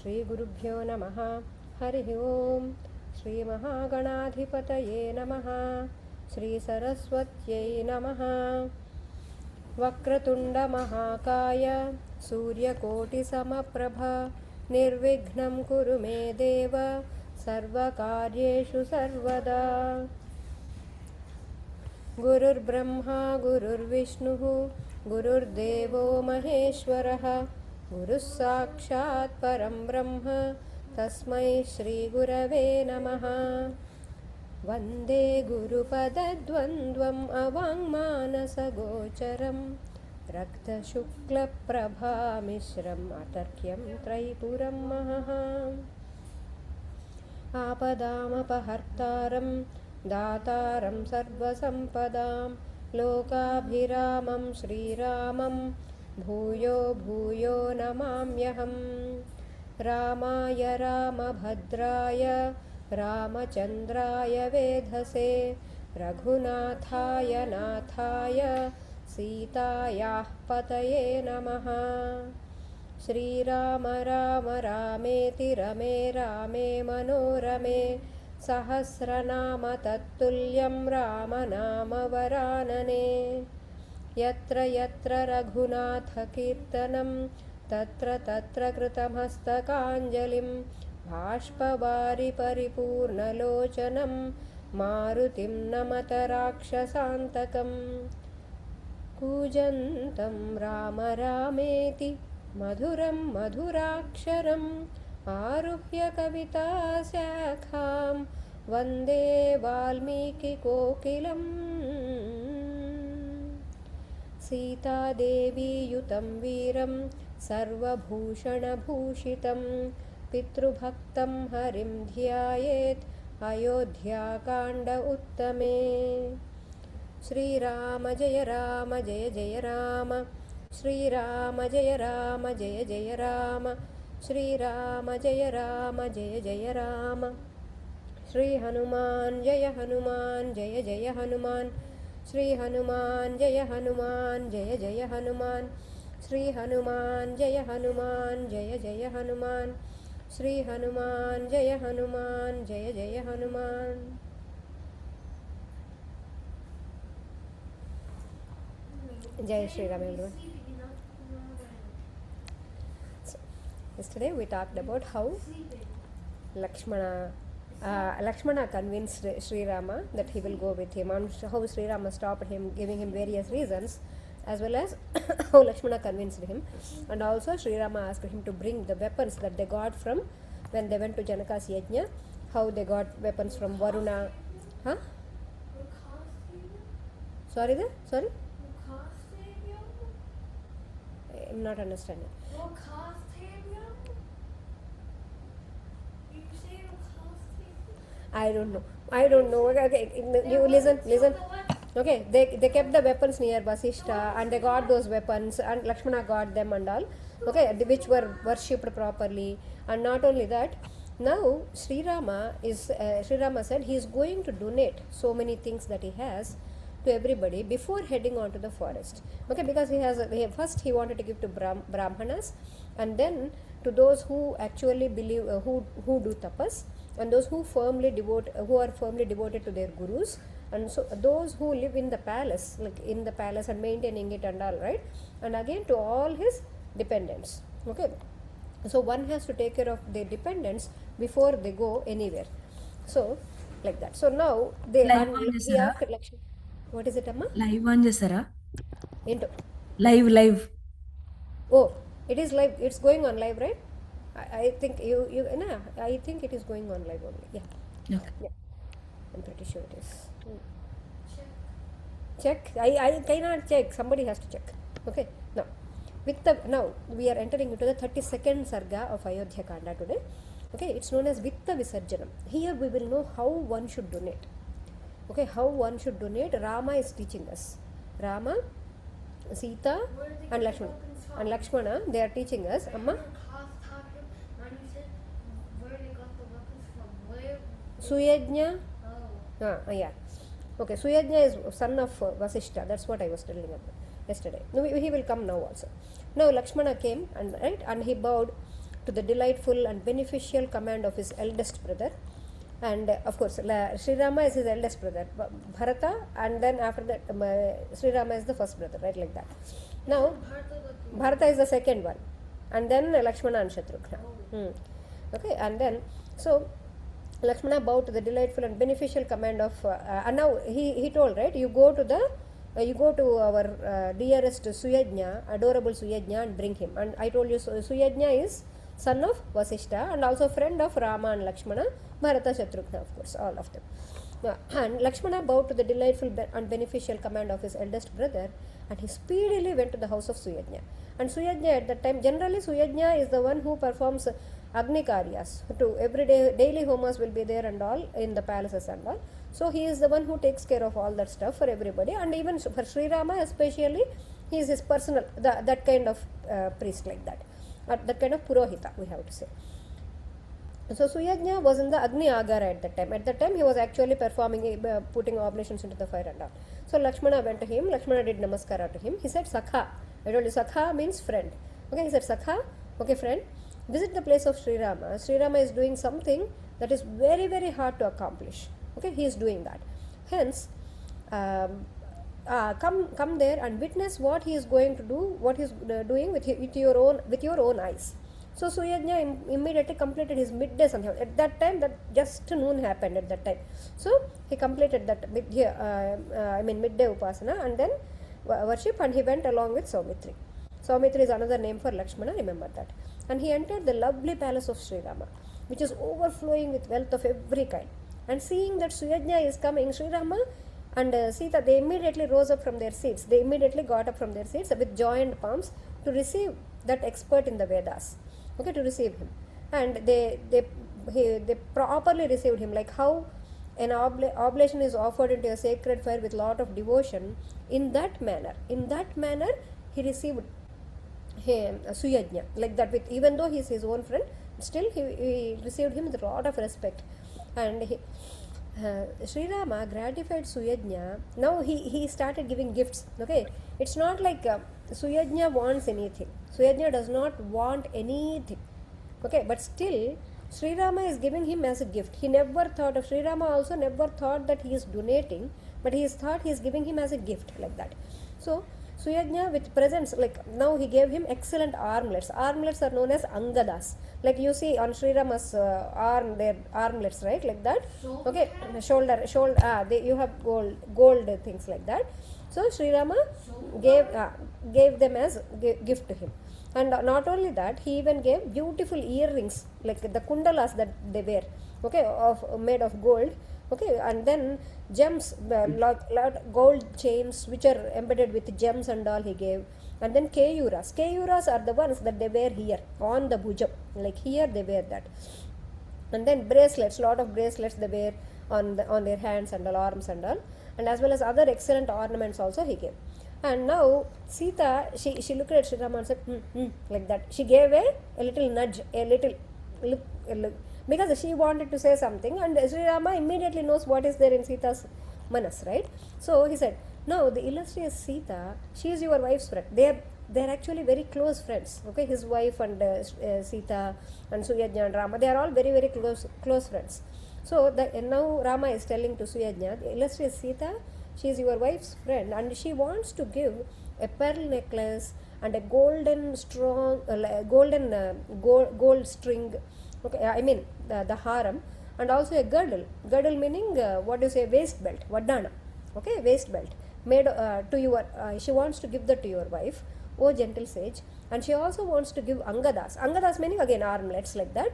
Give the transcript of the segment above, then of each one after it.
श्रीगुरुभ्यो नमः। हरिः ओम्। श्रीमहागणाधिपतये नमः। श्रीसरस्वत्यै नमः। वक्रतुण्डमहाकाय सूर्यकोटिसमप्रभ निर्विघ्नं कुरु मे देव सर्वकार्येषु सर्वदा। गुरुर्ब्रह्मा गुरुर्विष्णुः गुरुर्देवो महेश्वरः गुरुः साक्षात् परं ब्रह्म तस्मै श्रीगुरवे नमः। वन्दे गुरुपदद्वन्द्वम् अवाङ्मानसगोचरं रक्तशुक्लप्रभामिश्रम् अतर्क्यं त्रैपुरं महः। आपदामपहर्तारं दातारं सर्वसम्पदां लोकाभिरामं श्रीरामं भूयो भूयो नमाम्यहम्। रामाय रामभद्राय रामचन्द्राय वेधसे रघुनाथाय नाथाय सीतायाः पतये नमः। श्रीराम राम रामेति रमे रामे मनोरमे सहस्रनाम तत्तुल्यं रामनामवरानने। यत्र यत्र रघुनाथकीर्तनं तत्र तत्र कृतमस्तकाञ्जलिं बाष्पवारि परिपूर्णलोचनं मारुतिं नमत राक्षसान्तकं। कूजन्तं राम रामेति मधुरं मधुराक्षरम् आरुह्य कविताशाखां वन्दे वाल्मीकिकोकिलम्। सीतादेवीयुतं वीरं सर्वभूषणभूषितं पितृभक्तं हरिं ध्यायेत् अयोध्याकाण्ड उत्तमे। श्रीराम जय राम जय जय राम श्रीराम जय राम जय जय राम श्रीराम जय राम जय जय राम। श्री हनुमान जय जय हनुमान श्री हनुमान जय जय हनुमान श्री हनुमान जय जय हनुमान श्री हनुमान जय जय हनुमान। जय Shri Ram everyone. Yesterday we talked about how Lakshmana convinced Sri Rama that he will go with him, and how Sri Rama stopped him, giving him various reasons, as well as how Lakshmana convinced him, and also Sri Rama asked him to bring the weapons that they got from when they went to Janaka's yajna, how they got weapons from Varuna. Huh? Sorry? I'm not understanding. I don't know. Okay, you listen. Okay, they kept the weapons near Vasishta, and they got those weapons, and Lakshmana got them and all. Okay, which were worshipped properly. And not only that, now Sri Rama said he is going to donate so many things that he has to everybody before heading on to the forest. Okay, because first he wanted to give to Brahmanas, and then to those who actually believe, who do tapas, and those who are firmly devoted to their gurus, and so those who live in the palace, like in the palace and maintaining it and all, right? And again to all his dependents. Okay, so one has to take care of their dependents before they go anywhere. So like that. So now he asked Lakshmi. What is it, Amma? Live on Jasara. Into Live. Oh, it is live. It's going on live, right? I think I think it is going on live only. Yeah. Okay. Yeah. I'm pretty sure it is. Check. I cannot check. Somebody has to check. Okay. Now we are entering into the 32nd sarga of Ayodhya Kanda today. Okay. It's known as Vitta Visarjanam. Here we will know how one should donate. Okay. How one should donate. Rama is teaching us. Rama, Sita, and Lakshmana. They are teaching us. Amma. Suyajna. Yeah. Okay, Suyajna is son of Vasishta. That's what I was telling about yesterday. He will come now also. Now Lakshmana came and he bowed to the delightful and beneficial command of his eldest brother. And of course, Sri Rama is his eldest brother, Bharata, and then after that, Sri Rama is the first brother, right? Like that. Now, Bharata is the second one, and then Lakshmana and Shatrughna. Okay, and then so Lakshmana bowed to the delightful and beneficial command of, and now he told, right? You go to our dearest Suyajna, adorable Suyajna, and bring him. And I told you, Suyajna is son of Vasishta and also friend of Rama and Lakshmana, Bharata, Shatrughna, of course, all of them. And Lakshmana bowed to the delightful and beneficial command of his eldest brother, and he speedily went to the house of Suyajna. And Suyajna at that time, generally Suyajna is the one who performs Agni Karyas. To every day, daily homas will be there and all in the palaces and all. So he is the one who takes care of all that stuff for everybody, and even for Sri Rama especially, he is his personal, that kind of priest like that, that kind of Purohita, we have to say. So Suyajna was in the Agni Agara at that time. At that time he was actually performing, putting oblations into the fire and all. So Lakshmana went to him, Lakshmana did namaskara to him. He said, Sakha. I told you, Sakha means friend. Okay, he said, Sakha, okay friend, visit the place of Sri Rama. Sri Rama is doing something that is very, very hard to accomplish. Okay, he is doing that. Hence, come there and witness what he is going to do, what he is doing with your own eyes. So Suyajna immediately completed his midday sandhya. At that time, that just noon happened at that time. So he completed that midday upasana and then worship, and he went along with Saumitri. Saumitri is another name for Lakshmana, remember that. And he entered the lovely palace of Sri Rama, which is overflowing with wealth of every kind. And seeing that Suyajna is coming, Sri Rama and Sita, they immediately rose up from their seats. They immediately got up from their seats with joined palms to receive that expert in the Vedas. Okay, to receive him. And they properly received him, like how an oblation is offered into a sacred fire with lot of devotion. In that manner, he received him, Suyajna, like that. With, even though he is his own friend, still he received him with a lot of respect. And Sri Rama gratified Suyajna. Now he started giving gifts. Okay, it's not like Suyajna wants anything. Suyajna does not want anything. Okay, but still Sri Rama is giving him as a gift. He never thought of, Sri Rama also never thought that he is donating, but he is giving him as a gift, like that. So Suyajna with presents, like now he gave him excellent armlets. Armlets are known as Angadas. Like you see on Sri Rama's arm, their armlets, right? Like that. Okay, shoulder. You have gold things like that. So Sri Rama gave them as gift to him. And not only that, he even gave beautiful earrings, like the kundalas that they wear, okay, made of gold, okay, and then gems, gold chains which are embedded with gems and all he gave. And then keyuras. Keyuras are the ones that they wear here on the bhujam, like here they wear that. And then bracelets, lot of bracelets they wear on their hands and all, arms and all, and as well as other excellent ornaments also he gave. And now Sita, she looked at Sri Rama and said, like that. She gave a little nudge, a little look, because she wanted to say something, and Sri Rama immediately knows what is there in Sita's manas, right? So he said, now the illustrious Sita, she is your wife's friend. They are actually very close friends. Okay, his wife and Sita and Suyajna and Rama, they are all very, very close friends. So now Rama is telling to Suyajna, the illustrious Sita, she is your wife's friend, and she wants to give a pearl necklace and a golden gold string. Okay, I mean the haram, and also a girdle. Girdle meaning what you say, waist belt, vadana. Okay, waist belt made to your. She wants to give that to your wife, O gentle sage, and she also wants to give angadas. Angadas meaning again armlets, like that.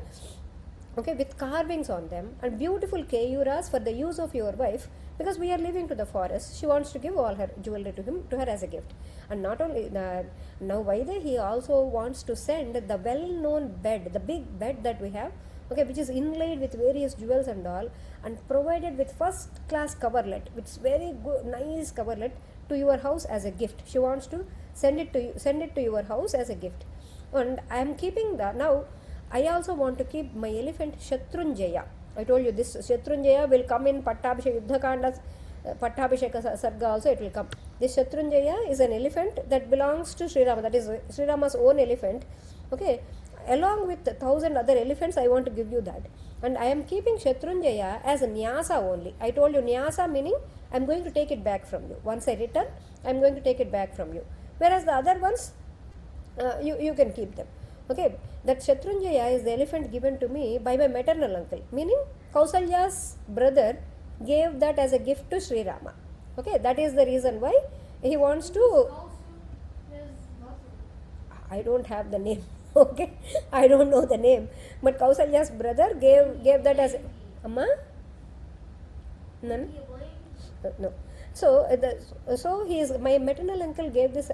Okay, with carvings on them, and beautiful keyuras for the use of your wife, because we are leaving to the forest. She wants to give all her jewelry to her as a gift. And not only that, now Vaidya, he also wants to send the well-known bed, the big bed that we have, okay, which is inlaid with various jewels and all, and provided with first-class coverlet, which is very good, nice coverlet, to your house as a gift. She wants to send it to your house as a gift. And I am keeping that now. I also want to keep my elephant Shatrunjaya. I told you this Shatrunjaya will come in Pattabhisheka Yuddha Kanda, Pattabhisheka Sarga also it will come. This Shatrunjaya is an elephant that belongs to Sri Rama, that is Sri Rama's own elephant. Okay, along with 1,000 other elephants, I want to give you that. And I am keeping Shatrunjaya as a Nyasa only. I told you Nyasa meaning I am going to take it back from you. Once I return, I am going to take it back from you. Whereas the other ones, you can keep them. Okay, that Shatrunjaya is the elephant given to me by my maternal uncle, meaning Kausalya's brother gave that as a gift to Sri Rama. Okay, that is the reason why he wants to. I don't have the name. Okay, I don't know the name, but Kausalya's brother gave that as Amma. None. No. So he is my maternal uncle gave this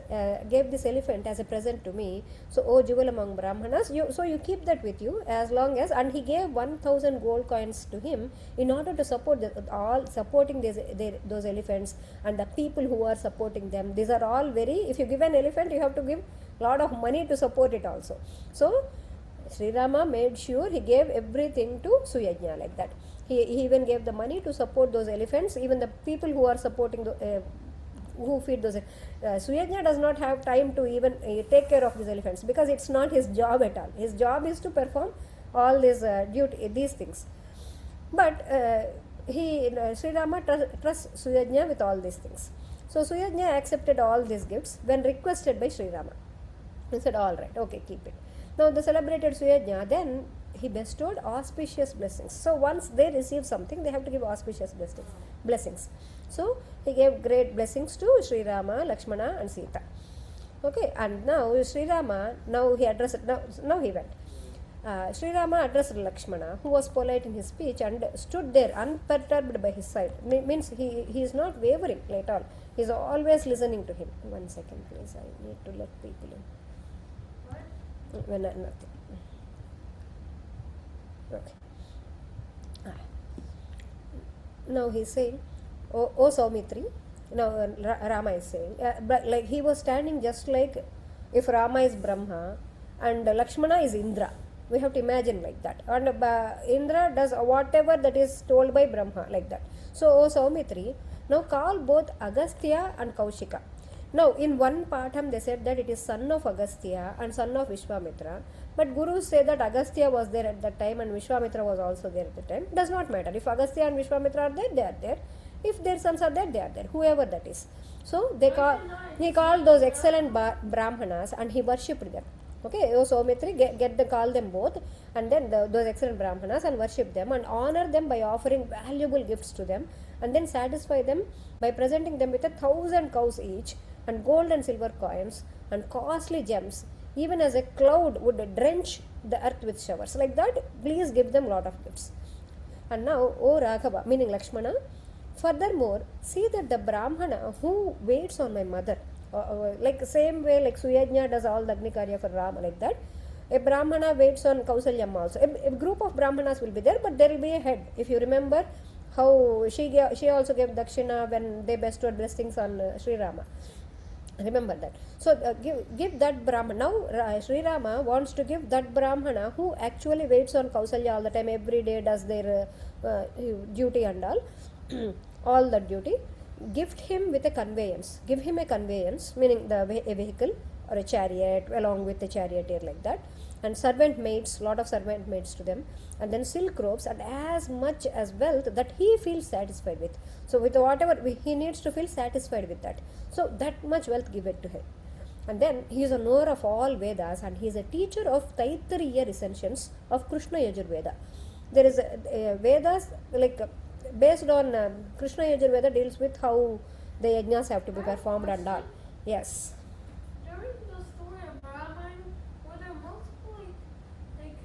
elephant as a present to me. So jewel among Brahmanas, you keep that with you as long as, and he gave 1,000 gold coins to him in order to support supporting those elephants and the people who are supporting them. These are all if you give an elephant, you have to give lot of money to support it also. So Sri Rama made sure he gave everything to Suyajna like that. He even gave the money to support those elephants, even the people who are supporting who feed those. Suyajna does not have time to even take care of these elephants because it's not his job at all. His job is to perform all these these things. But Sri Rama trusts Suyajna with all these things. So Suyajna accepted all these gifts when requested by Sri Rama. He said, all right, okay, keep it. Now the celebrated Suyajna, then he bestowed auspicious blessings. So once they receive something, they have to give auspicious blessings. So he gave great blessings to Sri Rama, Lakshmana and Sita. Okay, and now Sri Rama, now he went. Sri Rama addressed Lakshmana, who was polite in his speech and stood there unperturbed by his side. Means he is not wavering at all. He is always listening to him. 1 second please, I need to let people in. Nothing. Okay. Now he is saying, O Saumitri. Now Rama is saying, but like he was standing just like if Rama is Brahma and Lakshmana is Indra. We have to imagine like that. And Indra does whatever that is told by Brahma like that. So O Saumitri, now call both Agastya and Kaushika. Now in one patham they said that it is son of Agastya and son of Vishwamitra, but gurus say that Agastya was there at that time and Vishwamitra was also there at the time. Does not matter. If Agastya and Vishwamitra are there, they are there. If their sons are there, they are there. Whoever that is. So he called those excellent Brahmanas and he worshipped them. Okay, so Saumitri call them both and then those excellent Brahmanas and worship them and honor them by offering valuable gifts to them and then satisfy them by presenting them with 1,000 cows each and gold and silver coins and costly gems, even as a cloud would drench the earth with showers. Like that, please give them lot of gifts. And now, O Raghava, meaning Lakshmana, furthermore, see that the Brahmana who waits on my mother, like same way like Suyajna does all the Agni Karya for Rama, like that, a Brahmana waits on Kausalyam also. A group of Brahmanas will be there, but there will be a head. If you remember how she also gave Dakshina when they bestowed blessings on Sri Rama. Remember that. So give that Brahmana. Now Sri Rama wants to give that Brahmana who actually waits on Kausalya all the time, every day does their duty and all that duty. Gift him with a conveyance. Give him a conveyance, meaning a vehicle or a chariot along with the charioteer like that. And servant maids, lot of servant maids to them. And then silk robes and as much as wealth that he feels satisfied with. So with whatever he needs to feel satisfied with that. So that much wealth give it to him. And then he is a knower of all Vedas and he is a teacher of Taittiriya recensions of Krishna Yajurveda. There is a Vedas like based on Krishna Yajurveda deals with how the yajnas have to be performed and all. Yes. During the story of Ramayana, were there multiple, like,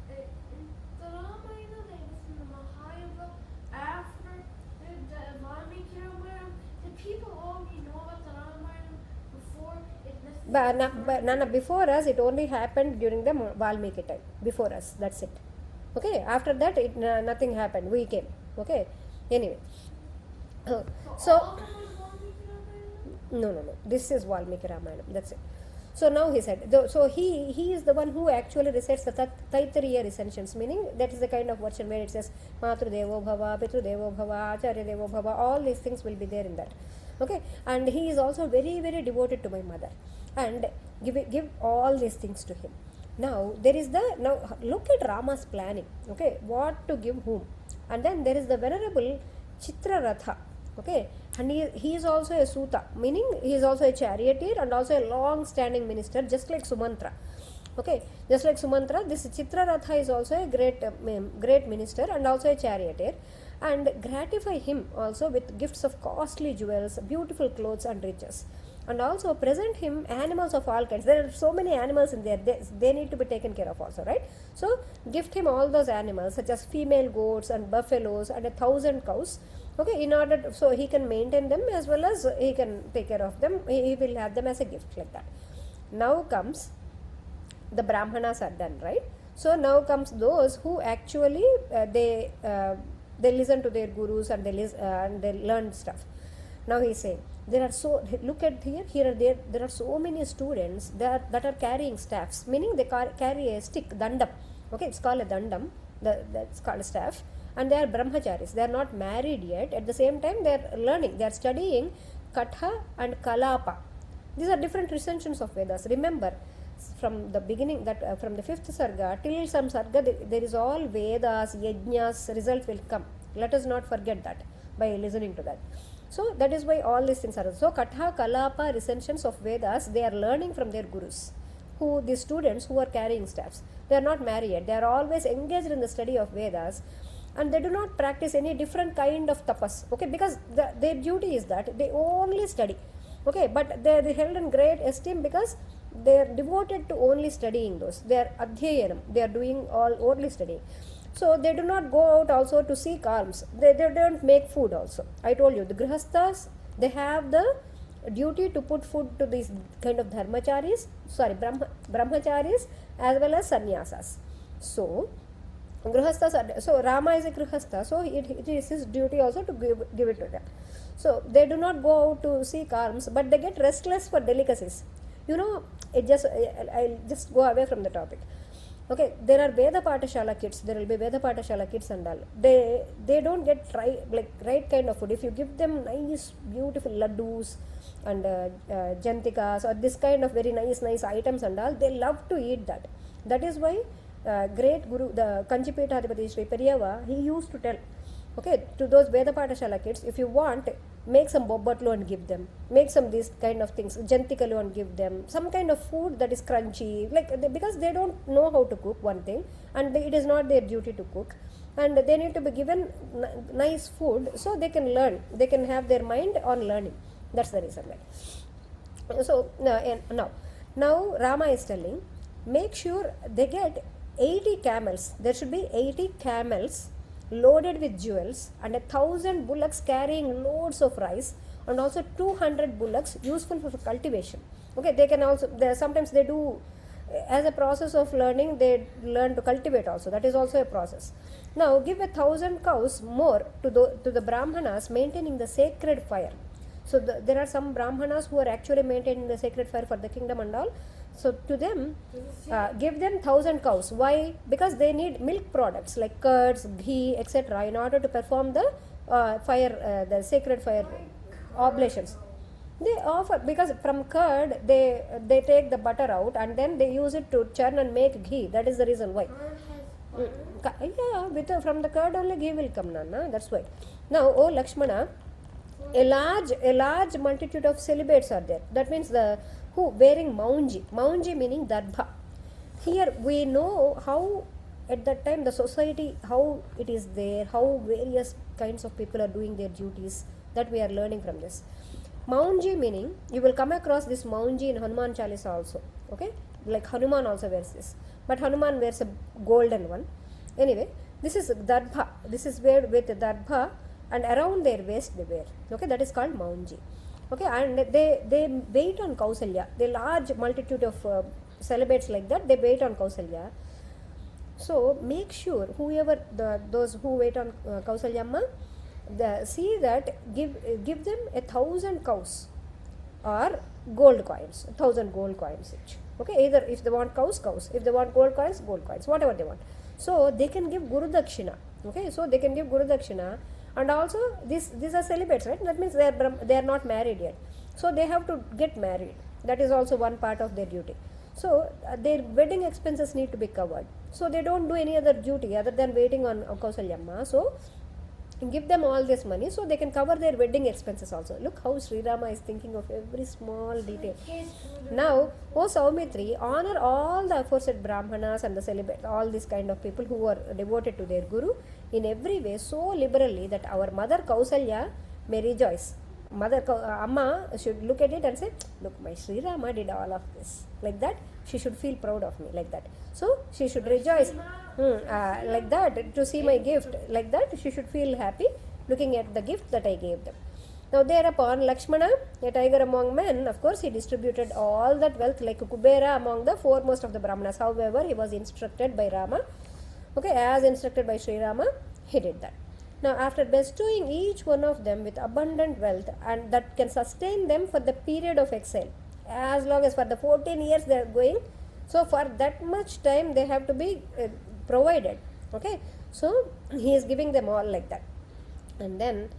in the Ramayana, they listen to Mahayana after the Valmiki Ramayana? Did people already know about the Ramayana before it necessarily? Before us, it only happened during the Valmiki time. Before us, that's it. Okay, after that, nothing happened. We came. Okay, anyway. So All of them was Valmiki Ramayana? no. This is Valmiki Ramayana. That's it. So now he said, so he is the one who actually recites the Taittiriya recensions, meaning that is the kind of version where it says Matru Devo Bhava, Pitru Devo Bhava, Acharya Devo Bhava, all these things will be there in that. Okay, and he is also very, very devoted to my mother and give all these things to him. Now there is the, now look at Rama's planning, okay, what to give whom. And then there is the venerable Chitraratha, okay, and he is also a Suta, meaning he is also a charioteer and also a long standing minister, just like Sumantra. Okay, just like Sumantra, this Chitraratha is also a great minister and also a charioteer, and gratify him also with gifts of costly jewels, beautiful clothes and riches, and also present him animals of all kinds. There are so many animals in there, they need to be taken care of also, right? So gift him all those animals such as female goats and buffaloes and 1,000 cows, okay, in order to, so he can maintain them as well as he can take care of them. He will have them as a gift like that. Now comes the Brahmanas are done, right? So now comes those who actually they listen to their gurus and they learn stuff. Now he is saying there are so, look at there are so many students that are carrying staffs, meaning they carry a stick, dandam. Okay, it's called a dandam. That's called a staff, and they are brahmacharis. They are not married yet. At the same time, they are learning. They are studying katha and kalapa. These are different recensions of Vedas. Remember, from the beginning, that from the 5th sarga till some sarga, there is all Vedas, yajnas, result will come. Let us not forget that by listening to that. So that is why all these things are. So katha, kalapa, recensions of Vedas, they are learning from their gurus, who the students who are carrying staffs. They are not married yet. They are always engaged in the study of Vedas, and they do not practice any different kind of tapas. Okay, because their duty is that they only study. Okay, but they are held in great esteem because they are devoted to only studying those. They are adhyayanam. They are doing all only studying. So they do not go out also to seek alms. They don't make food also. I told you, the grihasthas, they have the duty to put food to these kind of brahmacharis as well as sannyasas. So grihasthas are, so Rama is a grihastha, so it is his duty also to give it to them. So they do not go out to seek alms, but they get restless for delicacies. You know, I'll just go away from the topic. Okay, there are Veda Patashala kids. There will be Veda Patashala kids and all. They don't get right kind of food. If you give them nice, beautiful laddus and jantikas or this kind of very nice items and all, they love to eat that. That is why great Guru, the Kanchipethadipati Sri Periyava, he used to tell, okay, to those Veda Patashala kids, if you want, make some bobbatlu and give them. Make some these kind of things, jantikalu and give them. Some kind of food that is crunchy, because they don't know how to cook, one thing, and it is not their duty to cook. And they need to be given nice food so they can learn. They can have their mind on learning. That's the reason why. So now Rama is telling, make sure they get 80 camels. There should be 80 camels loaded with jewels and 1,000 bullocks carrying loads of rice, and also 200 bullocks useful for cultivation. Okay, they can also, sometimes they do, as a process of learning, they learn to cultivate also. That is also a process. Now give 1,000 cows more to the brahmanas maintaining the sacred fire. So there are some brahmanas who are actually maintaining the sacred fire for the kingdom and all. So to them, give them 1,000 cows. Why? Because they need milk products like curds, ghee, etc. in order to perform the the sacred fire oblations. They offer, because from curd they take the butter out and then they use it to churn and make ghee. That is the reason why. Yeah, from the curd only ghee will come, Nana. That's why. Now, O Lakshmana, a large multitude of celibates are there. That means who wearing maunji meaning darbha. Here we know how at that time the society, how it is there, how various kinds of people are doing their duties, that we are learning from this. Maunji meaning, you will come across this maunji in Hanuman Chalisa also. Okay, like Hanuman also wears this, but Hanuman wears a golden one. Anyway, this is darbha. This is wear with darbha, and around their waist they wear. Okay, that is called maunji. Okay, and they wait on Kausalya. The large multitude of celibates like that, they wait on Kausalya. So make sure whoever those who wait on Kausalyamma, see that give them 1,000 cows or gold coins, 1,000 gold coins each. Okay, either if they want cows, if they want gold coins, whatever they want. So they can give Guru Dakshina. Okay, so they can give Guru Dakshina. And also these are celibates, right? That means they are not married yet. So they have to get married. That is also one part of their duty. So their wedding expenses need to be covered. So they don't do any other duty other than waiting on Kausalyamma. So give them all this money so they can cover their wedding expenses also. Look how Sri Rama is thinking of every small detail. Now, O Saumitri, honor all the aforesaid Brahmanas and the celebrate all these kind of people who are devoted to their Guru in every way so liberally that our mother Kausalya may rejoice. Mother Amma should look at it and say, look, my Sri Rama did all of this. Like that, she should feel proud of me, like that. So she should rejoice like that to see my gift. Like that, she should feel happy looking at the gift that I gave them. Now thereupon Lakshmana, a tiger among men, of course he distributed all that wealth like Kubera among the foremost of the Brahmanas. However, he was instructed by Rama. Okay, as instructed by Sri Rama, he did that. Now after bestowing each one of them with abundant wealth and that can sustain them for the period of exile, as long as for the 14 years they are going, so for that much time they have to be provided. Okay, so he is giving them all like that. And then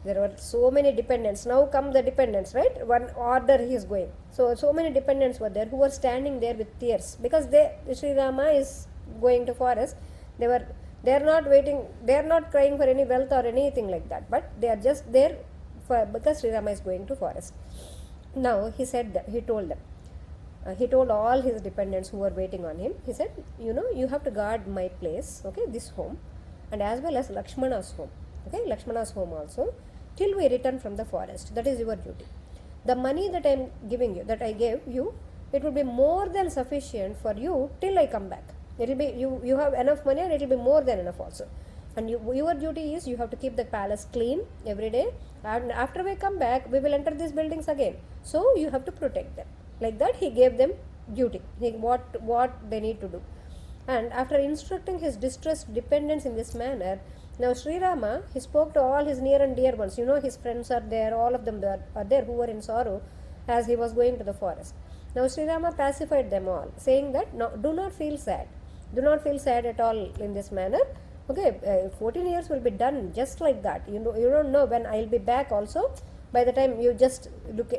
there were so many dependents. Now come the dependents, right? One order he is going. So many dependents were there who were standing there with tears because Sri Rama is going to forest. They are not waiting, they are not crying for any wealth or anything like that, but they are just there because Sri Rama is going to forest. Now he said that, he told them, he told all his dependents who were waiting on him, he said, you have to guard my place, okay, this home, and as well as Lakshmana's home, okay, Lakshmana's home also, till we return from the forest. That is your duty. The money that I am giving you, that I gave you, it will be more than sufficient for you till I come back. It will be, you have enough money and it will be more than enough also. And your duty is you have to keep the palace clean every day, and after we come back we will enter these buildings again, so you have to protect them. Like that he gave them duty, what they need to do. And after instructing his distressed dependents in this manner, now Sri Rama, he spoke to all his near and dear ones, his friends are there, all of them are there who were in sorrow as he was going to the forest. Now Sri Rama pacified them all, saying that, no, do not feel sad at all in this manner. Okay, 14 years will be done just like that. You don't know when I'll be back also. By the time you just look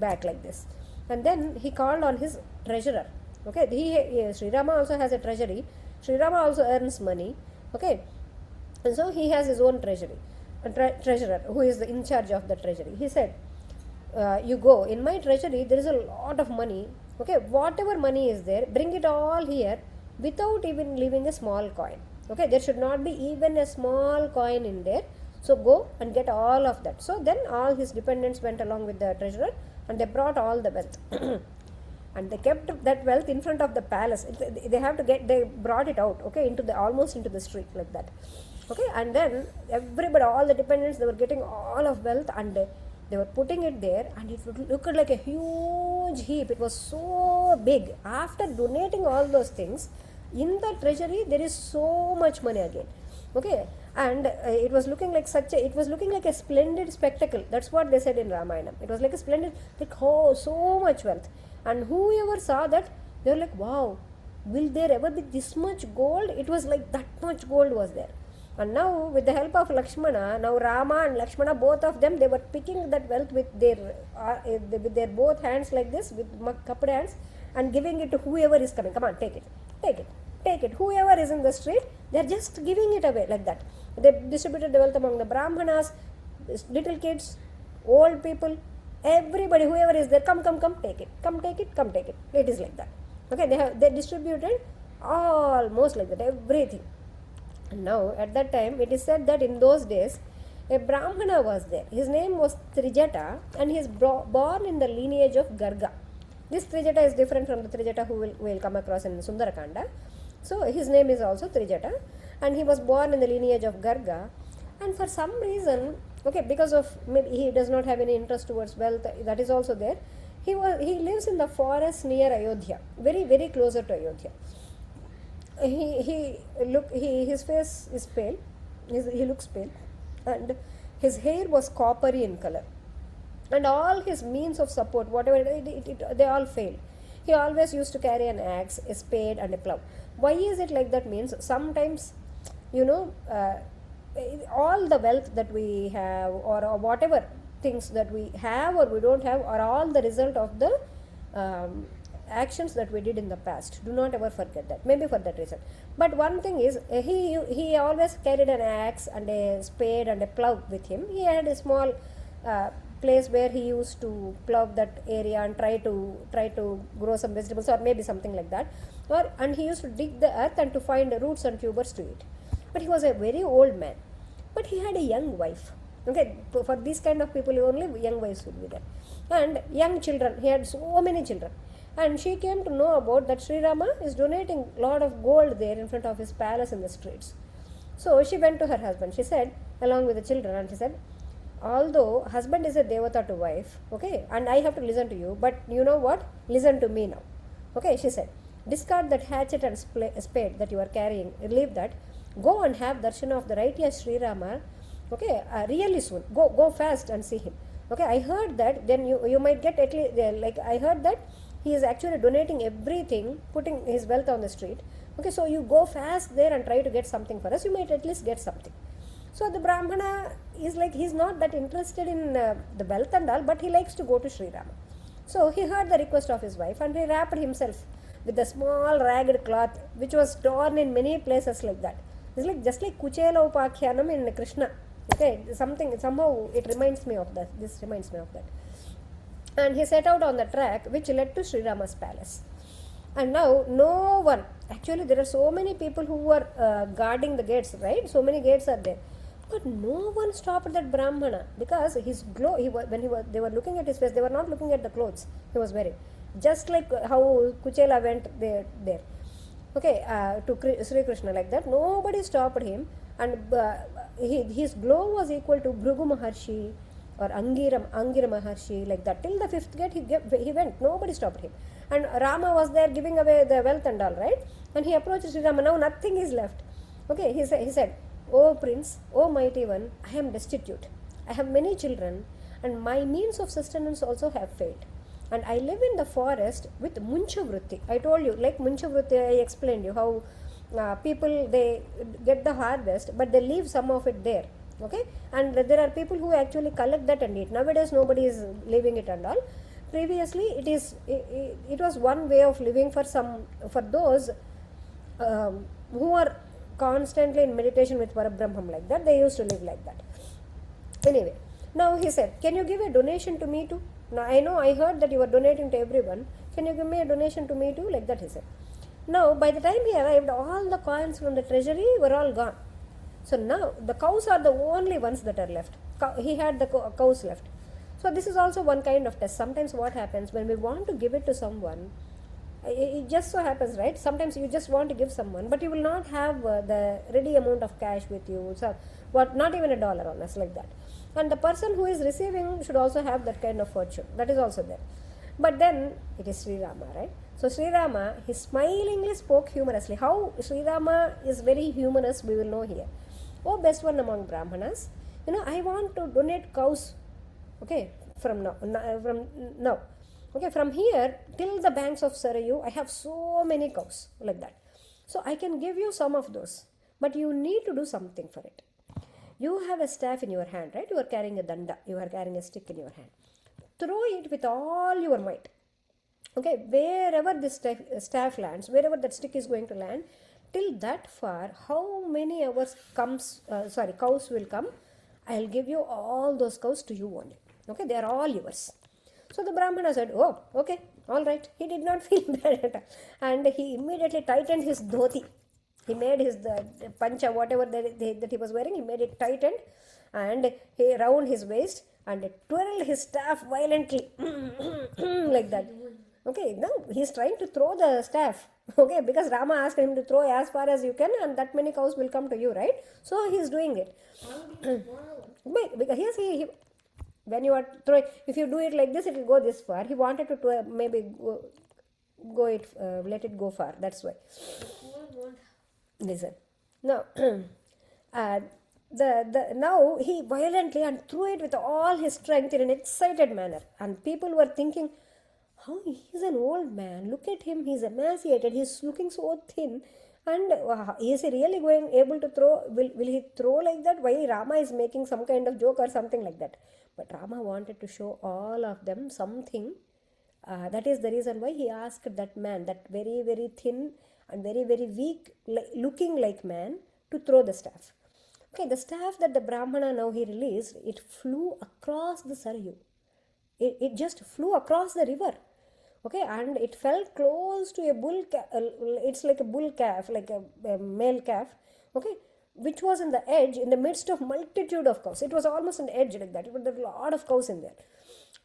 back like this. And then he called on his treasurer. Okay, Sri Rama also has a treasury. Sri Rama also earns money. Okay, and so he has his own treasury, treasurer who is in charge of the treasury. He said, you go in my treasury. There is a lot of money. Okay, whatever money is there, bring it all here without even leaving a small coin. Okay, there should not be even a small coin in there. So go and get all of that. So then all his dependents went along with the treasurer and they brought all the wealth. And they kept that wealth in front of the palace. They brought it out, okay, almost into the street like that. Okay, and then everybody, all the dependents, they were getting all of wealth and they were putting it there, and it looked like a huge heap. It was so big. After donating all those things, in the treasury there is so much money again. Okay, and it was looking like a splendid spectacle. That's what they said in Ramayana. It was like a splendid, like, oh, so much wealth. And whoever saw that, they were like, wow, will there ever be this much gold? It was like that much gold was there. And now with the help of Lakshmana, now Rama and Lakshmana, both of them, they were picking that wealth with their both hands like this, with cupped hands, and giving it to whoever is coming. Come on, take it. Whoever is in the street, they are just giving it away like that. They distributed the wealth among the Brahmanas, little kids, old people, everybody, whoever is there, come, take it. It is like that. Okay, they distributed almost like that, everything. And now at that time, it is said that in those days, a Brahmana was there. His name was Trijata, and he is born in the lineage of Garga. This Trijata is different from the Trijata who will come across in Sundarakanda. So his name is also Trijata, and he was born in the lineage of Garga. And for some reason, okay, because of maybe he does not have any interest towards wealth, that is also there. He lives in the forest near Ayodhya, very, very closer to Ayodhya. His face is pale. He looks pale, and his hair was coppery in color. And all his means of support, whatever they all failed. He always used to carry an axe, a spade, and a plough. Why is it like that? Means sometimes, all the wealth that we have, or whatever things that we have or we don't have, are all the result of the actions that we did in the past. Do not ever forget that. Maybe for that reason. But one thing is, he always carried an axe and a spade and a plough with him. He had a small place where he used to plough that area and try to grow some vegetables or maybe something like that. And he used to dig the earth and to find roots and tubers to eat. But he was a very old man. But he had a young wife. Okay, for these kind of people, only young wives would be there. And young children, he had so many children. And she came to know about that Sri Rama is donating a lot of gold there in front of his palace in the streets. So she went to her husband. She said, along with the children, and she said, although husband is a devata to wife, okay, and I have to listen to you, but you know what? Listen to me now. Okay, she said, discard that hatchet and spade that you are carrying. Leave that. Go and have darshan of the righteous Sri Rama. Okay, really soon. Go fast and see him. Okay, I heard that. Then you might get at least like I heard that he is actually donating everything, putting his wealth on the street. Okay, so you go fast there and try to get something for us. You might at least get something. So the Brahmana is like, he's not that interested in the wealth and all, but he likes to go to Sri Rama. So he heard the request of his wife and he wrapped himself with a small ragged cloth which was torn in many places like that. It's like just like Kuchela Upakhyanam in Krishna. Okay, somehow it reminds me of that. This reminds me of that. And he set out on the track which led to Sri Rama's palace. And now no one, actually there are so many people who were guarding the gates, right? So many gates are there. But no one stopped that Brahmana because his glow, they were looking at his face, they were not looking at the clothes he was wearing. Just like how Kuchela went there. Okay, to Sri Krishna like that. Nobody stopped him. And his glow was equal to Bhrigu Maharshi or Angira Maharshi, like that. Till the fifth gate he went. Nobody stopped him. And Rama was there giving away the wealth and all, right? And he approached Sri Rama. Now nothing is left. Okay, he said, "O Prince, O Mighty One, I am destitute. I have many children and my means of sustenance also have failed. And I live in the forest with Munchavrutti." I told you, like Munchavrutti, I explained you how people, they get the harvest but they leave some of it there. Okay, and there are people who actually collect that and eat. Nowadays nobody is leaving it and all. Previously it was one way of living for those who are constantly in meditation with Parabrahman, like that. They used to live like that. Anyway, now he said, can you give a donation to me too? Now I heard that you are donating to everyone. Can you give me a donation to me too? Like that he said. Now by the time he arrived, all the coins from the treasury were all gone. So now the cows are the only ones that are left. He had the cows left. So this is also one kind of test. Sometimes what happens when we want to give it to someone, it just so happens, right? Sometimes you just want to give someone, but you will not have the ready amount of cash with you. So not even $1 on us, like that. And the person who is receiving should also have that kind of fortune. That is also there. But then it is Sri Rama, right? So Sri Rama, he smilingly spoke humorously. How Sri Rama is very humorous, we will know here. Oh, best one among Brahmanas, I want to donate cows. Okay, from now. Okay, from here till the banks of Sarayu, I have so many cows, like that. So I can give you some of those, but you need to do something for it. You have a staff in your hand, right? You are carrying a danda, you are carrying a stick in your hand. Throw it with all your might. Okay, wherever this staff lands, wherever that stick is going to land, till that far, how many hours cows will come, I'll give you all those cows to you only. Okay, they are all yours. So the Brahmana said, oh, okay, all right. He did not feel bad at all. And he immediately tightened his dhoti. He made his the pancha, whatever that he was wearing, he made it tightened and he round his waist and twirled his staff violently like that. Okay, now he's trying to throw the staff. Okay, because Rama asked him to throw as far as you can and that many cows will come to you, right? So he's doing it. Because he when you are throwing, if you do it like this, it will go this far. He wanted to maybe let it go far. That's why. Listen. Now, now he violently and threw it with all his strength in an excited manner. And people were thinking, oh, he's an old man. Look at him. He's emaciated. He's looking so thin. And is he really able to throw? Will he throw like that? Why Rama is making some kind of joke or something like that? But Rama wanted to show all of them something That is the reason why he asked that man, that very, very thin and very, very weak looking like man, to throw the staff. Okay, the staff that the Brahmana now he released, it flew across the Saryu. It just flew across the river. Okay, and it fell close to a bull it's like a bull calf, like a male calf, okay, which was in the edge, in the midst of multitude of cows. It was almost an edge like that. There were a lot of cows in there.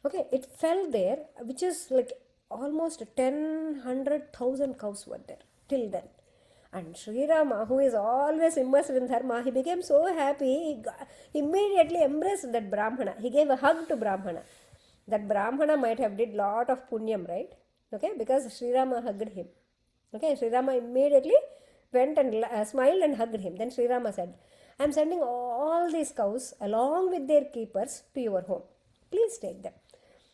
Okay, it fell there, which is like almost 100,000 cows were there till then. And Sri Rama, who is always immersed in dharma, he became so happy, he immediately embraced that Brahmana. He gave a hug to Brahmana. That Brahmana might have did lot of punyam, right? Okay, because Sri Rama hugged him. Okay, Sri Rama immediately went and smiled and hugged him. Then Sri Rama said, I am sending all these cows along with their keepers to your home. Please take them.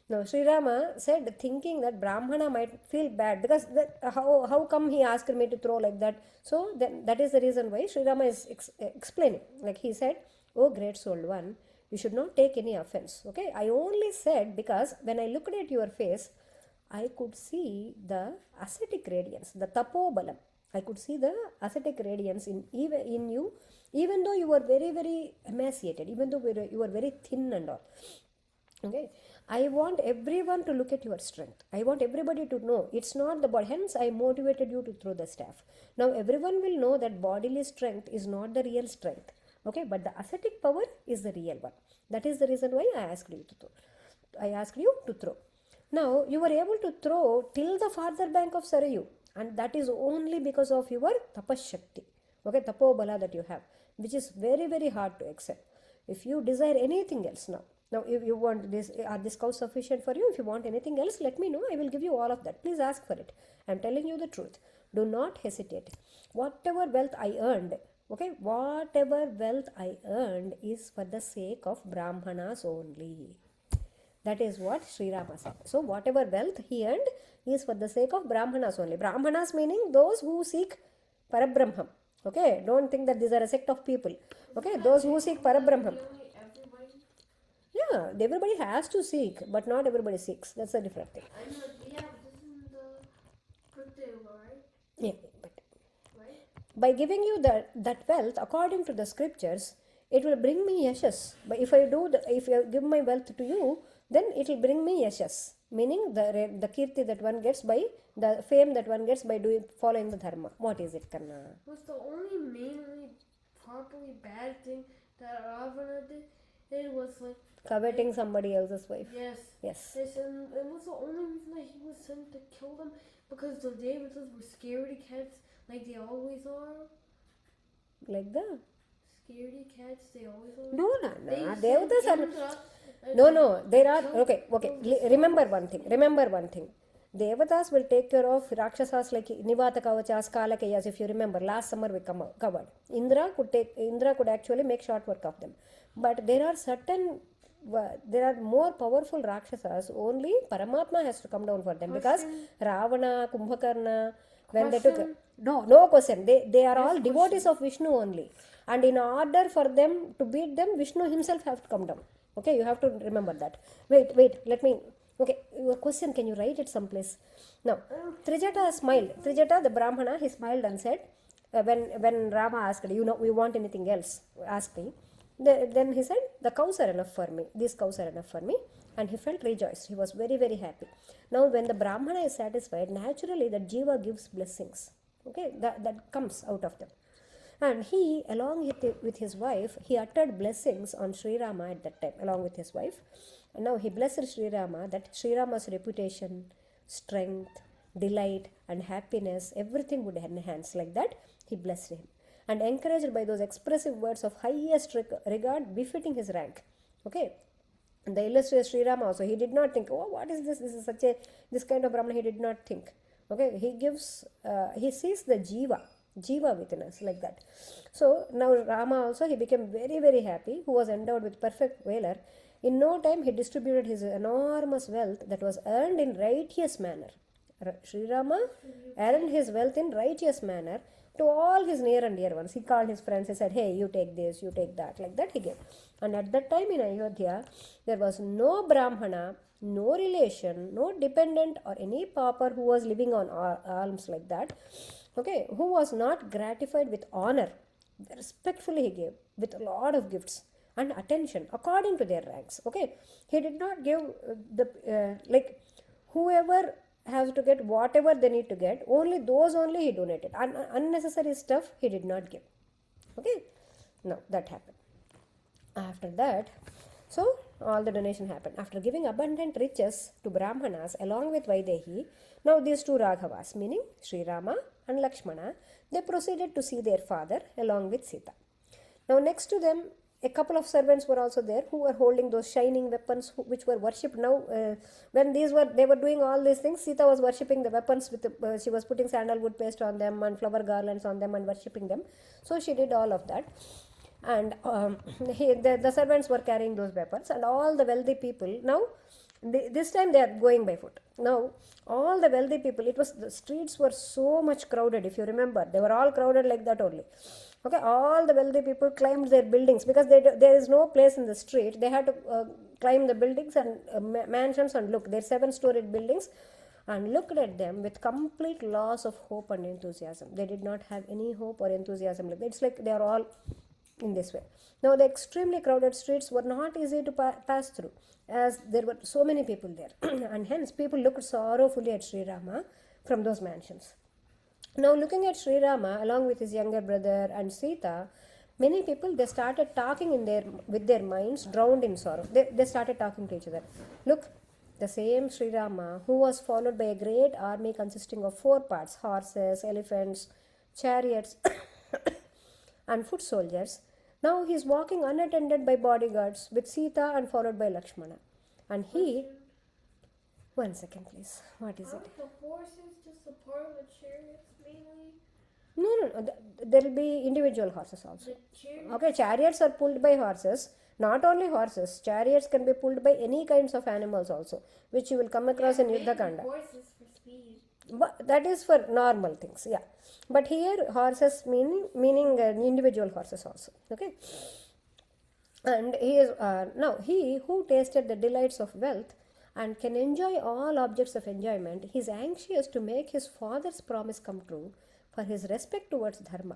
Now Sri Rama said, thinking that Brahmana might feel bad, because how come he asked me to throw like that? So then that is the reason why Sri Rama is explaining. Like he said, oh great souled one, you should not take any offense. Okay, I only said because when I looked at your face, I could see the ascetic radiance, the tapobalam. I could see the ascetic radiance in you, even though you were very, very emaciated, even though you were very thin and all. Okay, I want everyone to look at your strength. I want everybody to know it's not the body. Hence, I motivated you to throw the staff. Now, everyone will know that bodily strength is not the real strength. Okay, but the ascetic power is the real one. That is the reason why I asked you to throw. Now, you were able to throw till the farther bank of Sarayu, and that is only because of your tapashakti. Okay, tapobala that you have, which is very, very hard to accept. If you desire anything else now if you want this, are this cows sufficient for you? If you want anything else, let me know. I will give you all of that. Please ask for it. I am telling you the truth. Do not hesitate. Whatever wealth I earned, okay, whatever wealth I earned is for the sake of Brahmanas only. That is what Sri Rama said. So whatever wealth he earned is for the sake of Brahmanas only. Brahmanas meaning those who seek Parabrahmam. Okay, don't think that these are a sect of people. Okay, those who seek Parabrahmam. Yeah, everybody has to seek, but not everybody seeks. That's a different thing. I know, yeah, this is the birthday, right? Yeah, but Right? by giving you that wealth, according to the scriptures, it will bring me yashas. But if I give my wealth to you, then it will bring me yashas, meaning the kirti that one gets by, the fame that one gets by following the dharma. What is it, Kanna? What's the only mainly properly bad thing that Ravana did? It was like Coveting somebody else's wife. yes. Yes. Yes, and it was the only reason that he was sent to kill them, because the Devatas were scaredy cats, like they always are. Like the? Scaredy cats, they always are. No. They Devatas sent are. Indra and No, there are, okay, remember one thing. Devatas will take care of Rakshasas like Nivata Kavachas, Kalakayas, if you remember, last summer we covered. Indra could actually make short work of them. But there are more powerful Rakshasas, only Paramatma has to come down for them. Because Ravana, Kumbhakarna, when they took... No question. They are all devotees of Vishnu only. And in order for them to beat them, Vishnu himself have to come down. Okay, you have to remember that. Wait, let me... Okay, your question, can you write it someplace? Now, Trijata smiled. Trijata, the Brahmana, he smiled and said, when Rama asked, we want anything else, ask me. Then he said, the cows are enough for me. These cows are enough for me. And he felt rejoiced. He was very, very happy. Now, when the Brahmana is satisfied, naturally the Jiva gives blessings. Okay, that comes out of them. And he, along with his wife, he uttered blessings on Sri Rama at that time, along with his wife. And now he blessed Sri Rama, that Sri Rama's reputation, strength, delight and happiness, everything would enhance. Like that, he blessed him. And encouraged by those expressive words of highest regard befitting his rank. Okay. And the illustrious Sri Rama also, he did not think, oh, what is this? This is this kind of Brahmana, he did not think. Okay. He sees the Jiva within us, like that. So now Rama also, he became very, very happy, who was endowed with perfect valor. In no time, he distributed his enormous wealth that was earned in righteous manner. Sri Rama earned his wealth in righteous manner to all his near and dear ones. He called his friends, he said, hey, you take this, you take that, like that he gave. And at that time in Ayodhya, there was no Brahmana no relation, no dependent or any pauper who was living on alms like that, okay, who was not gratified with honor. Respectfully he gave with a lot of gifts and attention according to their ranks. Okay, he did not give like whoever has to get whatever they need to get, only those only he donated. Unnecessary stuff he did not give. Okay, now that happened. After that, so all the donation happened. After giving abundant riches to Brahmanas along with Vaidehi, now these two Raghavas, meaning Sri Rama and Lakshmana, they proceeded to see their father along with Sita. Now next to them, a couple of servants were also there who were holding those shining weapons which were worshipped. Now when they were doing all these things, Sita was worshipping the weapons with she was putting sandalwood paste on them and flower garlands on them and worshipping them. So she did all of that. And the servants were carrying those weapons, and all the wealthy people, now this time they are going by foot. Now all the wealthy people, the streets were so much crowded. If you remember, they were all crowded like that only. Okay, all the wealthy people climbed their buildings because there is no place in the street. They had to climb the buildings and mansions and look. They're 7-storied buildings, and looked at them with complete loss of hope and enthusiasm. They did not have any hope or enthusiasm. It's like they are all in this way. Now the extremely crowded streets were not easy to pass through, as there were so many people there and hence people looked sorrowfully at Sri Rama from those mansions. Now looking at Sri Rama along with his younger brother and Sita, many people, they started talking with their minds drowned in sorrow. They started talking to each other. Look, the same Sri Rama who was followed by a great army consisting of 4 parts, horses, elephants, chariots and foot soldiers, now he is walking unattended by bodyguards with Sita and followed by Lakshmana. And he, one second please, what is it? Aren't the horses just a part of the chariots mainly? No, there will be individual horses also. The chariots? Okay, chariots are pulled by horses. Not only horses, chariots can be pulled by any kinds of animals also, which you will come across in Yuddha Kanda. Horses for speed. But that is for normal things, yeah. But here horses meaning individual horses also. Okay. And he is now he who tasted the delights of wealth and can enjoy all objects of enjoyment, he is anxious to make his father's promise come true for his respect towards dharma.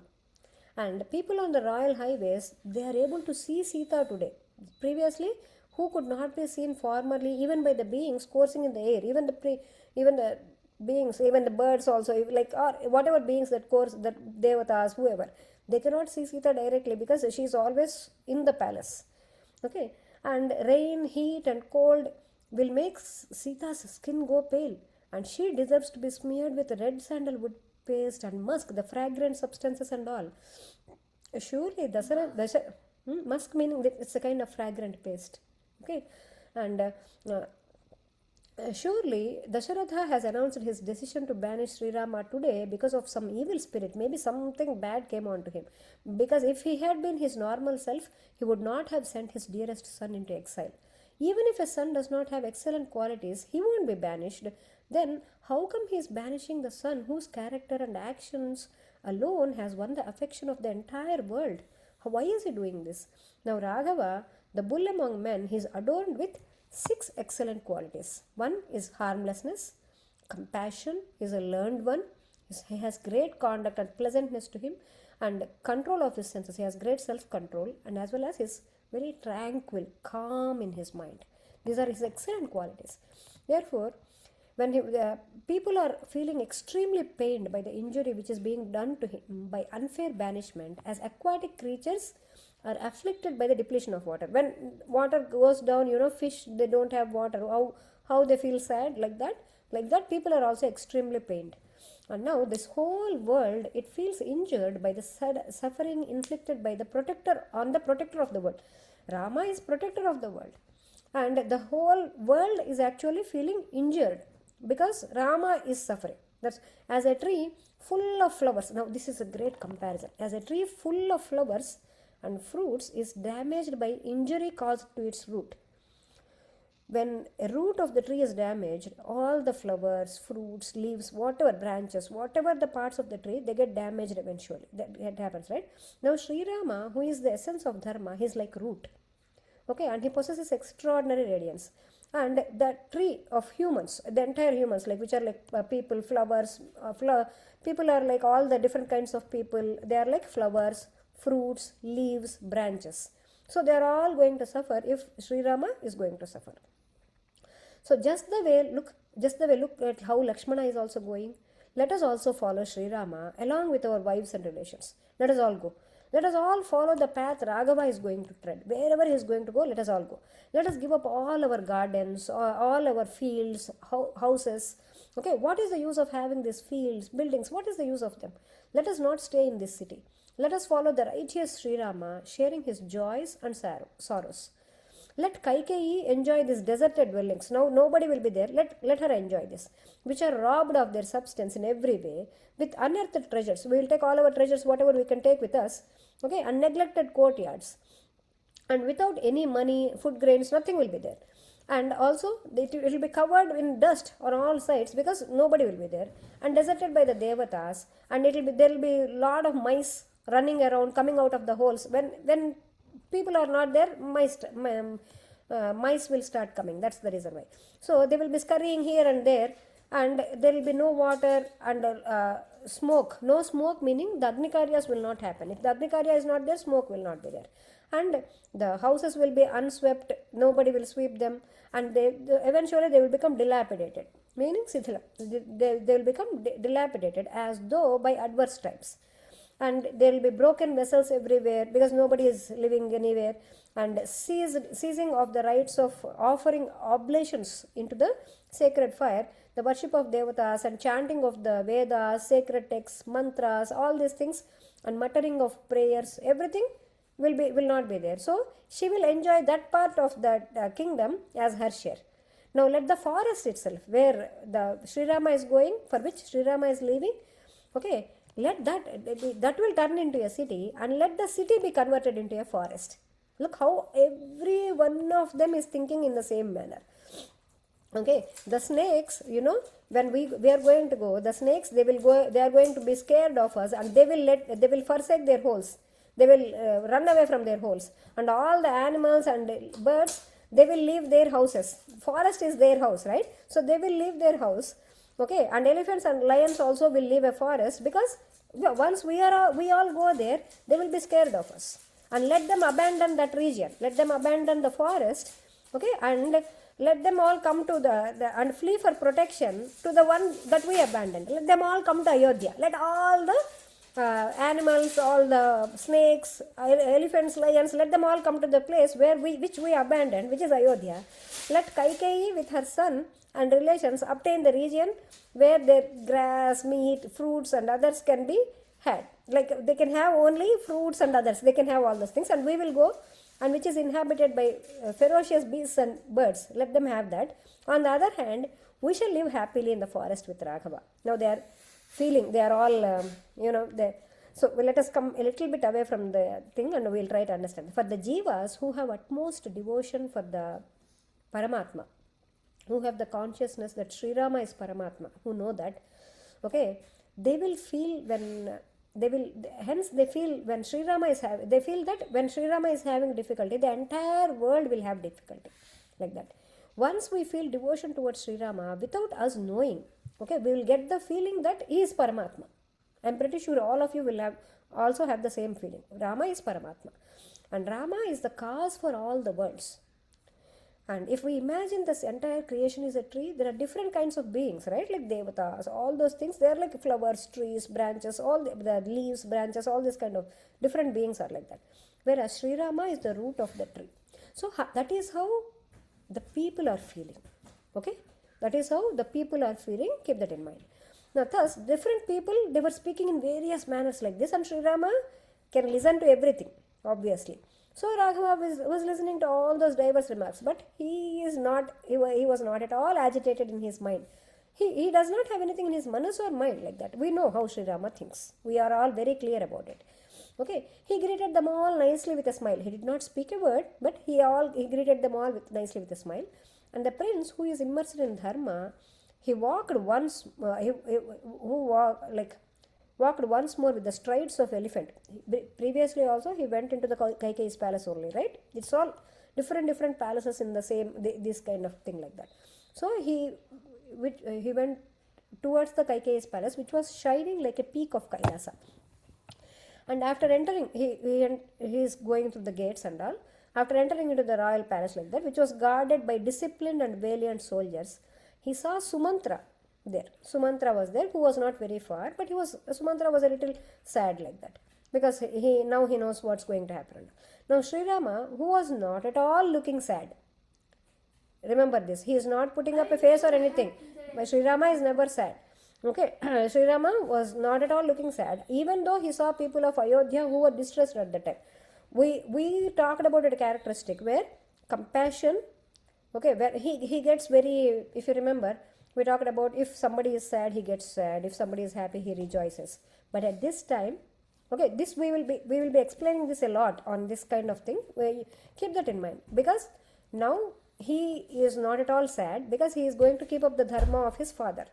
And people on the royal highways, they are able to see Sita today. Previously, who could not be seen formerly even by the beings coursing in the air, even the beings, even the birds also, like, or whatever beings that course, that devatas, whoever, they cannot see Sita directly because she is always in the palace. Okay, and rain, heat and cold will make Sita's skin go pale, and she deserves to be smeared with red sandalwood paste and musk, the fragrant substances and all. Surely musk meaning that it's a kind of fragrant paste. Okay, and surely Dasharatha has announced his decision to banish Sri Rama today because of some evil spirit. Maybe something bad came on to him. Because if he had been his normal self, he would not have sent his dearest son into exile. Even if a son does not have excellent qualities, he won't be banished. Then how come he is banishing the son whose character and actions alone has won the affection of the entire world? Why is he doing this? Now Raghava, the bull among men, he is adorned with 6 excellent qualities. One is harmlessness, compassion, he is a learned one, he has great conduct and pleasantness to him, and control of his senses. He has great self-control, and as well as he is very tranquil, calm in his mind. These are his excellent qualities. Therefore, when people are feeling extremely pained by the injury which is being done to him by unfair banishment, as aquatic creatures are afflicted by the depletion of water. When water goes down, fish, they don't have water. How they feel sad, like that people are also extremely pained. And now this whole world, it feels injured by the suffering inflicted by the protector on the protector of the world. Rama is protector of the world, and the whole world is actually feeling injured because Rama is suffering. That's as a tree full of flowers. Now this is a great comparison. As a tree full of flowers and fruits is damaged by injury caused to its root. When a root of the tree is damaged, all the flowers, fruits, leaves, whatever, branches, whatever the parts of the tree, they get damaged eventually. That happens, right? Now Sri Rama, who is the essence of dharma, he is like root. Okay, and he possesses extraordinary radiance. and the tree of humans, the entire humans, like which are like people, flowers, people are like all the different kinds of people. They are like flowers, fruits, leaves, branches. So they are all going to suffer if Sri Rama is going to suffer. So just the way look at how Lakshmana is also going. Let us also follow Sri Rama along with our wives and relations. Let us all go. Let us all follow the path Raghava is going to tread. Wherever he is going to go, let us all go. Let us give up all our gardens, all our fields, houses. Okay, what is the use of having these fields, buildings? What is the use of them? Let us not stay in this city. Let us follow the righteous Sri Rama, sharing his joys and sorrows. Let Kaikeyi enjoy these deserted dwellings. Now nobody will be there. Let her enjoy this, which are robbed of their substance in every way, with unearthed treasures. We will take all our treasures, whatever we can take with us, okay, and neglected courtyards. And without any money, food grains, nothing will be there. And also, it will be covered in dust on all sides because nobody will be there. And deserted by the Devatas. And there will be a lot of mice running around, coming out of the holes. When people are not there, mice will start coming. That's the reason why. So they will be scurrying here and there, and there will be no water and smoke. No smoke meaning the Agnikaryas will not happen. If the Agnikarya is not there, smoke will not be there. And the houses will be unswept. Nobody will sweep them, and eventually they will become dilapidated. Meaning Sithila. They will become dilapidated as though by adverse times. And there will be broken vessels everywhere because nobody is living anywhere, and ceasing of the rites of offering oblations into the sacred fire, the worship of devatas and chanting of the Vedas, sacred texts, mantras, all these things, and muttering of prayers, everything will not be there. So she will enjoy that part of that kingdom as her share. Now let the forest itself, where the Sri Rama is going, for which Sri Rama is leaving, okay, let that will turn into a city, and let the city be converted into a forest. Look how every one of them is thinking in the same manner. Okay, the snakes, when we are going to go, the snakes, they are going to be scared of us, and they will forsake their holes. They will run away from their holes, and all the animals and birds, they will leave their houses. Forest is their house, right? So they will leave their house. Okay, and elephants and lions also will leave a forest, because once we all go there, they will be scared of us. And let them abandon that region. Let them abandon the forest. Okay, and let them all come to and flee for protection to the one that we abandoned. Let them all come to Ayodhya. Let all the animals, all the snakes, elephants, lions, let them all come to the place which we abandoned, which is Ayodhya. Let Kaikeyi with her son and relations obtain the region where their grass, meat, fruits and others can be had. Like they can have only fruits and others. They can have all those things, and we will go, and which is inhabited by ferocious beasts and birds. Let them have that. On the other hand, we shall live happily in the forest with Raghava. Now they are all, so let us come a little bit away from the thing, and we will try to understand. For the jivas who have utmost devotion for the Paramatma, who have the consciousness that Sri Rama is Paramatma, who know that, okay, they will feel they feel when Sri Rama is they feel that when Sri Rama is having difficulty, the entire world will have difficulty, like that. Once we feel devotion towards Sri Rama without us knowing, okay, we will get the feeling that he is Paramatma. I am pretty sure all of you will also have the same feeling. Rama is Paramatma, and Rama is the cause for all the worlds. And if we imagine this entire creation is a tree, there are different kinds of beings, right? Like devatas, all those things, they are like flowers, trees, branches, all the leaves, branches, all these kind of different beings are like that. Whereas Sri Rama is the root of the tree. So that is how the people are feeling. Okay? That is how the people are feeling. Keep that in mind. Now, thus, different people, they were speaking in various manners like this, and Sri Rama can listen to everything, obviously. So Raghava was listening to all those diverse remarks, but he was not at all agitated in his mind. He does not have anything in his manas or mind like that. We know how Sri Rama thinks. We are all very clear about it. Okay, he greeted them all nicely with a smile. He did not speak a word, but he greeted them all nicely with a smile. And the prince, who is immersed in dharma, he walked once more with the strides of elephant. Previously also he went into the Kaikeyi's palace only, right? It's all different palaces in the same this kind of thing like that. So he went towards the Kaikeyi's palace, which was shining like a peak of Kailasa. And after entering, he is going through the gates and all. After entering into the royal palace like that, which was guarded by disciplined and valiant soldiers, he saw Sumantra there. Sumantra was there, who was not very far, but Sumantra was a little sad like that, because he knows what's going to happen. Now Sri Rama, who was not at all looking sad. Remember this, he is not putting up a face or anything. But Sri Rama is never sad. Okay, Sri Rama was not at all looking sad, even though he saw people of Ayodhya who were distressed at the time. We talked about a characteristic where compassion, okay, where he gets very, if you remember, we talked about if somebody is sad, he gets sad. If somebody is happy, he rejoices. But at this time, okay, this we will be explaining this a lot on this kind of thing. Keep that in mind, because now he is not at all sad, because he is going to keep up the dharma of his father.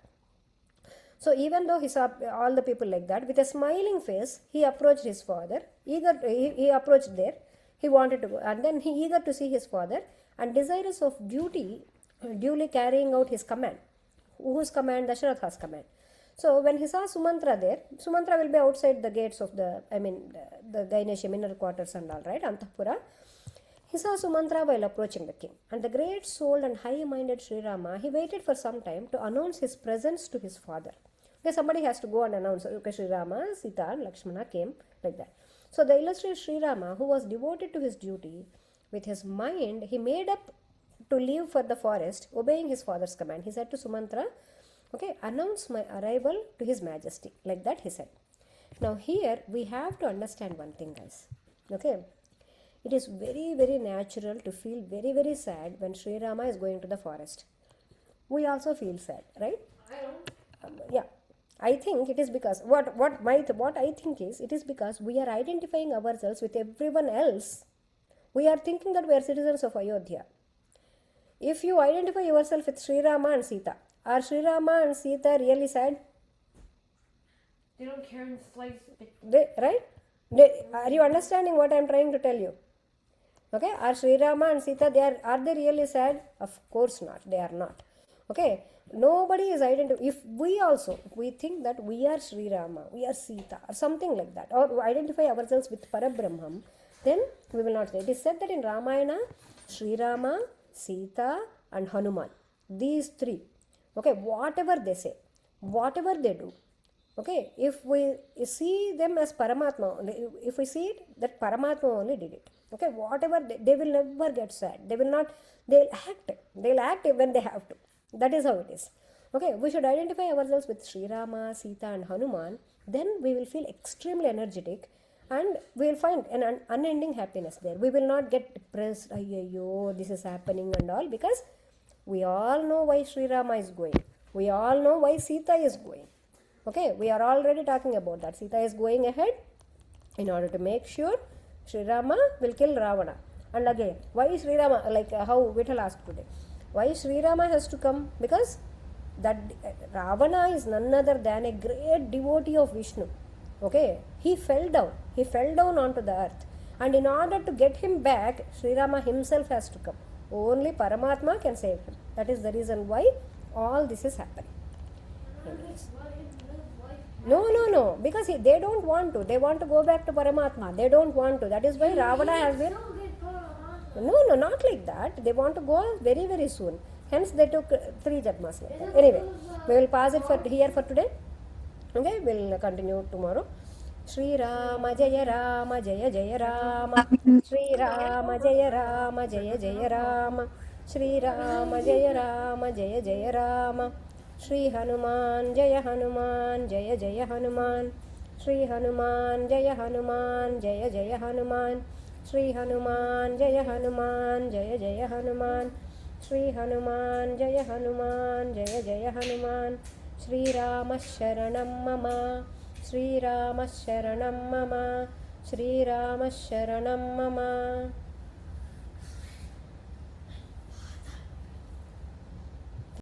So even though he saw all the people like that, with a smiling face, he approached his father. He approached there. He wanted to go, and then he eager to see his father and desirous of duly carrying out his command. Whose command? Dasharatha's command. So when he saw Sumantra there, Sumantra will be outside the gates of the Gainesham inner quarters and all, right, Antapura. He saw Sumantra while approaching the king, and the great souled and high-minded Sri Rama, he waited for some time to announce his presence to his father. Okay, somebody has to go and announce, okay, Sri Rama, Sita and Lakshmana came, like that. So the illustrious Sri Rama, who was devoted to his duty, with his mind, he made up to leave for the forest, obeying his father's command. He said to Sumantra, okay, announce my arrival to his majesty, like that he said. Now here we have to understand one thing, guys, okay. It is very, very natural to feel very, very sad when Sri Rama is going to the forest. We also feel sad, right? I don't. Yeah. I think it is because, what I think is, it is because we are identifying ourselves with everyone else. We are thinking that we are citizens of Ayodhya. If you identify yourself with Sri Rama and Sita, are Sri Rama and Sita really sad? They don't care in the slightest. Right? Are you understanding what I am trying to tell you? Okay, are Sri Rama and Sita, are they really sad? Of course not, they are not. Okay, nobody is identifying. If we think that we are Sri Rama, we are Sita, or something like that, or identify ourselves with Parabrahman, then we will not say. It is said that in Ramayana, Sri Rama, Sita and Hanuman, these three, okay, whatever they say, whatever they do, okay, if we see them as Paramatma, if we see it, that Paramatma only did it. Okay, whatever they will never get sad. They'll act when they have to. That is how it is. Okay, we should identify ourselves with Sri Rama, Sita and Hanuman. Then we will feel extremely energetic and we will find an unending happiness there. We will not get depressed, ayyo, this is happening and all, because we all know why Sri Rama is going. We all know why Sita is going. Okay, we are already talking about that. Sita is going ahead in order to make sure Sri Rama will kill Ravana. And again, why Sri Rama, like how Vittal asked today, why Sri Rama has to come? Because that Ravana is none other than a great devotee of Vishnu. Okay, he fell down onto the earth, and in order to get him back, Sri Rama himself has to come. Only Paramatma can save him. That is the reason why all this is happening. No, because they don't want to. They want to go back to Paramatma. They don't want to. That is why Ravana has been... No, not like that. They want to go very, very soon. Hence, they took 3 Janmas like that. Anyway, we will pause it here for today. Okay, we will continue tomorrow. Shri Rama Jaya Rama Jaya Jaya Rama. Shri Rama Jaya Rama Jaya Jaya Rama. Shri Rama Jaya Rama Jaya Jaya Rama. Shri Hanuman Jaya Hanuman Jaya Jaya Hanuman. Shri Hanuman Jaya Hanuman Jaya Jaya Hanuman. Shri Hanuman Jaya Hanuman Jaya Jaya Hanuman. Shri Hanuman Jaya Hanuman Jaya Jaya Hanuman. Shri Rama Sharanam Mama. Shri Rama Sharanam Mama. Shri Rama Sharanam Mama.